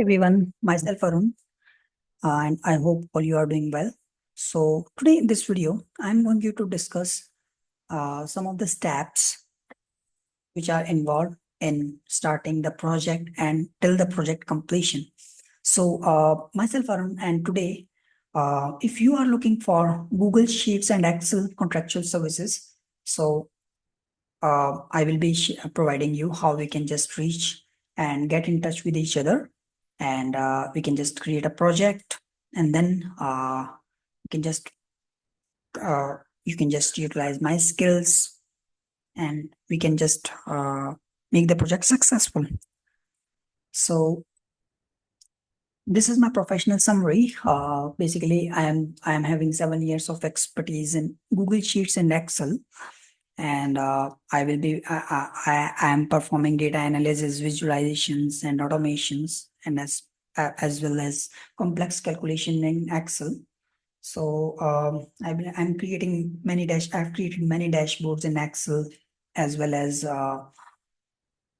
Everyone, myself Arun, and I hope all you are doing well. So today in this video, I'm going to discuss some of the steps which are involved in starting the project and till the project completion. So myself Arun, and today, if you are looking for Google Sheets and Excel contractual services, so I will be providing you how we can just reach and get in touch with each other, and we can just create a project, and then you can just uh, you can just utilize my skills, and we can just make the project successful. So this is my professional summary. Basically, I am having 7 years of expertise in Google Sheets and Excel, and I am performing data analysis, visualizations, and automations, and as well as complex calculation in Excel. So I'm creating I've created many dashboards in Excel, as well as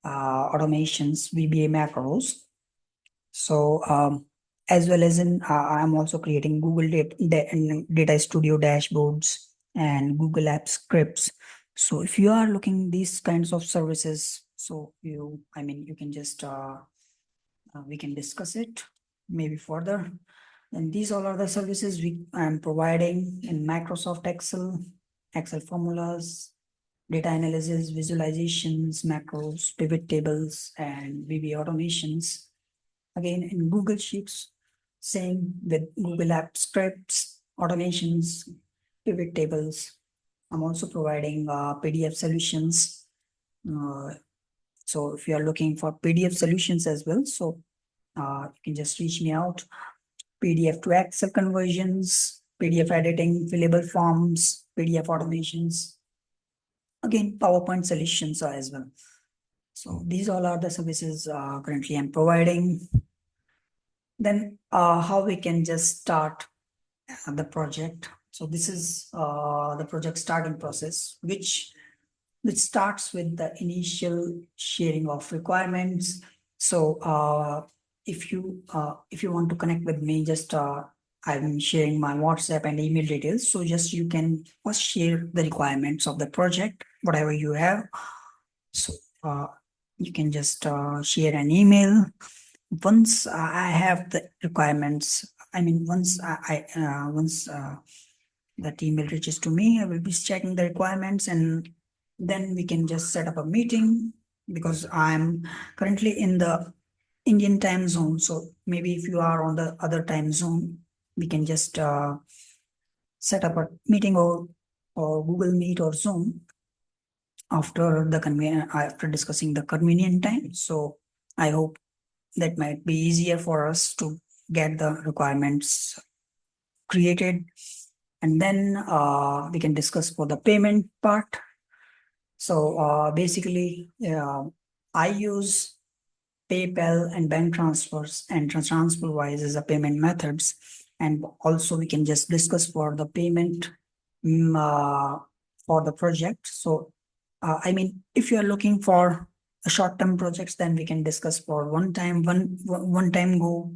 automations, VBA macros. So as well as I'm also creating Google Data Studio dashboards and Google Apps scripts. So if you are looking these kinds of services, so you can just we can discuss it maybe further. And these all are the services I'm providing in Microsoft Excel, Excel formulas, data analysis, visualizations, macros, pivot tables, and VBA automations. Again, in Google Sheets, same with Google App scripts, automations, pivot tables. I'm also providing PDF solutions. Uh, so if you are looking for PDF solutions as well, so you can just reach me out. PDF to Excel conversions, PDF editing, fillable forms, PDF automations. Again, PowerPoint solutions as well. So these all are the services currently I'm providing. Then how we can just start the project. So this is the project starting process, which starts with the initial sharing of requirements. So if you want to connect with me, just I'm sharing my WhatsApp and email details. So just you can first share the requirements of the project, whatever you have. So you can just share an email. Once I have the requirements, once that email reaches to me, I will be checking the requirements, and then we can just set up a meeting, because I'm currently in the Indian time zone. So maybe if you are on the other time zone, we can just set up a meeting or Google Meet or Zoom after discussing the convenient time. So I hope that might be easier for us to get the requirements created, and then we can discuss for the payment part. So basically, I use PayPal and bank transfers and TransferWise as a payment methods, and also we can just discuss for the payment for the project. So if you are looking for a short-term projects, then we can discuss for one time go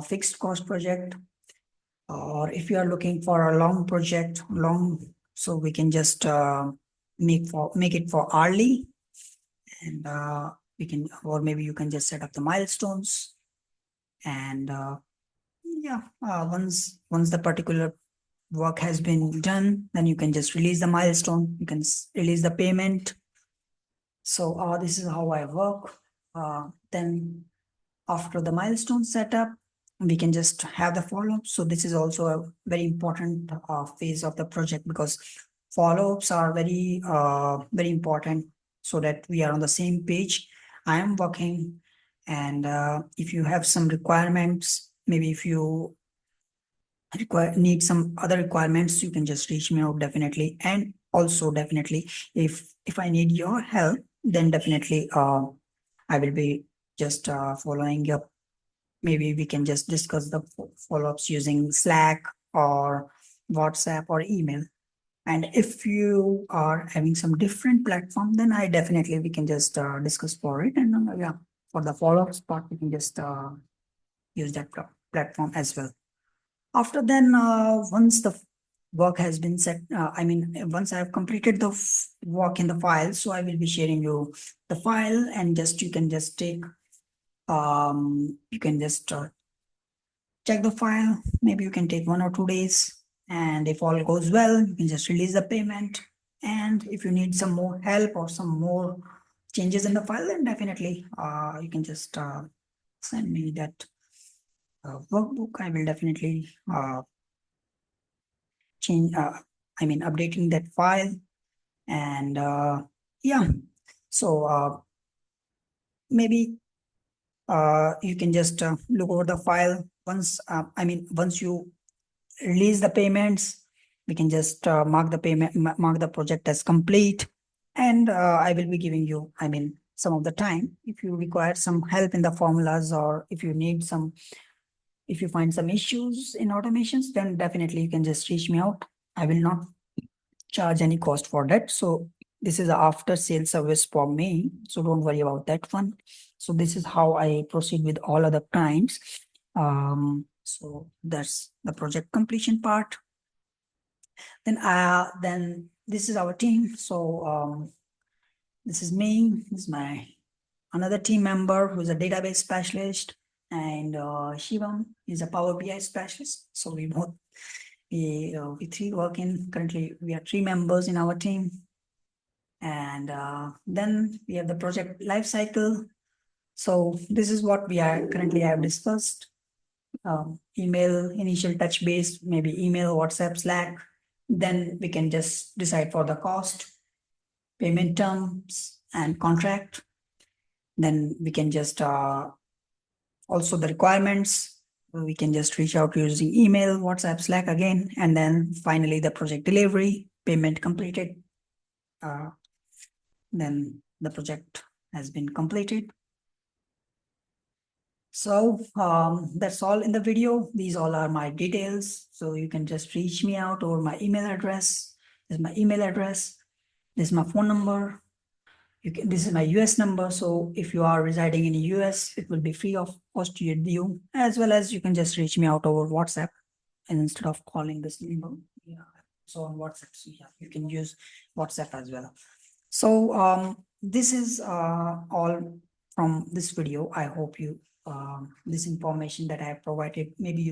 fixed cost project. Or if you are looking for a long project, so we can just make it for hourly, and we can, or maybe you can just set up the milestones, and once the particular work has been done, then you can just release the milestone. You can release the payment. So this is how I work. Then after the milestone setup, we can just have the follow-up. So this is also a very important phase of the project, because follow-ups are very important, so that we are on the same page. I am working, and if you have some requirements, maybe if you need some other requirements, you can just reach me out, definitely. And also definitely, if I need your help, then definitely I will be just following up. Maybe we can just discuss the follow-ups using Slack or WhatsApp or email. And if you are having some different platform, then we can just discuss for it. And yeah, for the follow-ups part, we can just use that platform as well. After then, once the work has been set, once I have completed the work in the file, so I will be sharing you the file, and just you can just take, you can just check the file. Maybe you can take 1 or 2 days, and if all goes well, you can just release the payment. And if you need some more help or some more changes in the file, then definitely you can just send me that workbook. I will definitely updating that file. And yeah, so maybe you can just look over the file once you release the payments. We can just mark the project as complete. And I will be giving you, some of the time, if you require some help in the formulas, or if you find some issues in automations, then definitely you can just reach me out. I will not charge any cost for that. So this is a after sales service for me. So don't worry about that one. So this is how I proceed with all other clients. So that's the project completion part. Then this is our team. So this is me. This is my another team member who is a database specialist, and Shivam is a Power BI specialist. So we three working currently. We are 3 members in our team. And then we have the project life cycle. So this is what we are currently have discussed. Email, initial touch base, maybe email, WhatsApp, Slack. Then we can just decide for the cost, payment terms, and contract. Then we can just also the requirements. We can just reach out using email, WhatsApp, Slack again. And then finally the project delivery, payment completed. Then the project has been completed. So that's all in the video. These all are my details. So you can just reach me out over my email address. This is my email address. This is my phone number. This is my US number. So if you are residing in the US, it will be free of cost to you, as well as you can just reach me out over WhatsApp, and instead of calling this number. Yeah. So on WhatsApp, so yeah, you can use WhatsApp as well. So this is all from this video. I hope this information that I have provided maybe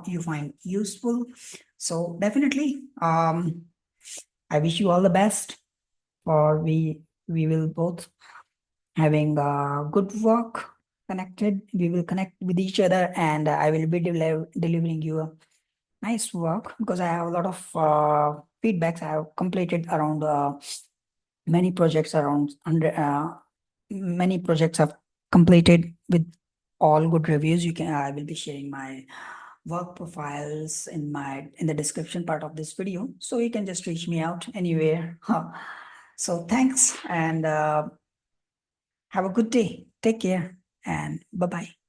you find useful. So definitely I wish you all the best, for we will both having good work connected. We will connect with each other, and I will be delivering you a nice work, because I have a lot of feedbacks. I have completed around many projects, around 100. Many projects have completed with all good reviews. I will be sharing my work profiles in the description part of this video, so you can just reach me out anywhere. So thanks, and have a good day. Take care, and bye bye.